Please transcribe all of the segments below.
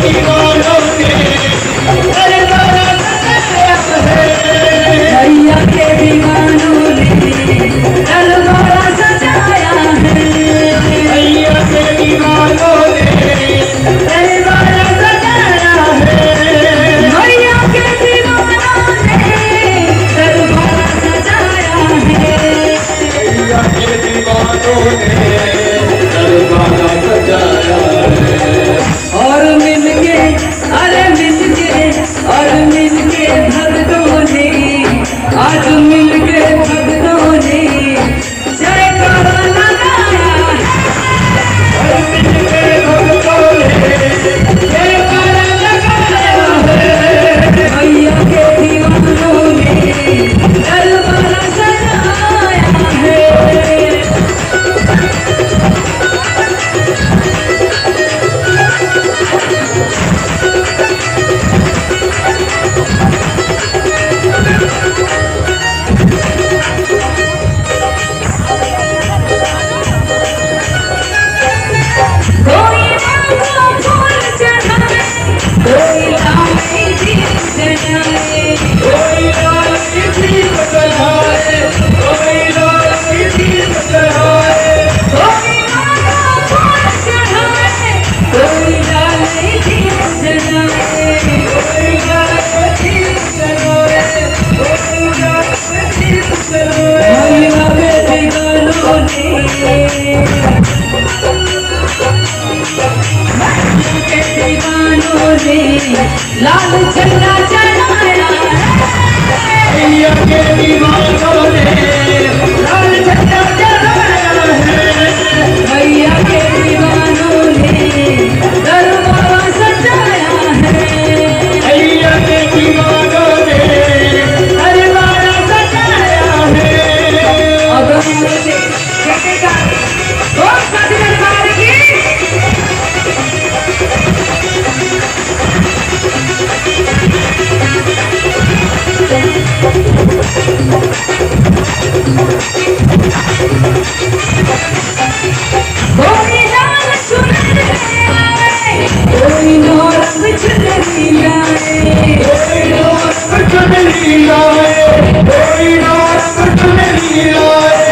दीवानों ने दरबारा सजाया है। भैया के दीवानों ने दरबारा सजाया है। भैया के दीवानों ने दरबारा सजाया है। भैया के दीवानों ने दरबारा सजाया है। भैया के दीवानों ने दरबारा सजाया है। और मिलके अरे मिलके और मिलके भक्तों ने आज मिलके भक्तों ने जयकारा लगाया है। और मिलके भक्तों ने जयकारा लगाया है। भैया के दीवानों ने दरबारा सजाया है। कोई मांगो फूल चढ़ाए, कोई लाए दीप जलाए। कोई लाए दीप जलाए, कोई लाए दीप जलाए। कोई मांगो फूल चढ़ाए, कोई लाए दीप जलाए। कोई लाए दीप जलाए, कोई लाए दीप जलाए। भैया के दीवानों ने के दीवानों ने लाल झंडा चढ़ाया है। भैया के दीवानों ने लाल झंडा चढ़ाया है। भैया के दीवानों ने दरबारा सजाया है। भैया के दीवानों ने दरबारा सजाया है। अब मुझे कहतेगा कौन सा दरबार की कोई लाल चुनरी लाए, कोई नौरंग चुनरी लाए। कोई नौरंग चुनरी लाए, कोई नौरंग चुनरी लाए।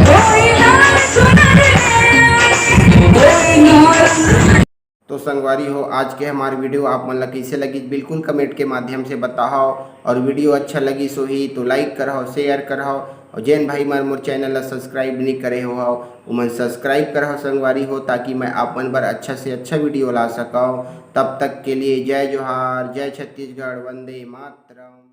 कोई लाल चुनरी लाए, कोई नौरंग। तो संगवारी हो, आज के हमारी वीडियो आप मन ला कैसे लगी बिल्कुल कमेंट के माध्यम से बताओ। और वीडियो अच्छा लगी सो ही तो लाइक करहो, शेयर करहो। और जैन भाई मन मोर चैनल ला सब्सक्राइब नहीं करे हो उमन सब्सक्राइब करहो संगवारी हो, ताकि मैं आप मन पर अच्छा से अच्छा वीडियो ला सकाओ। तब तक के लिए जय जोहार, जय छत्तीसगढ़, वंदे मातरम।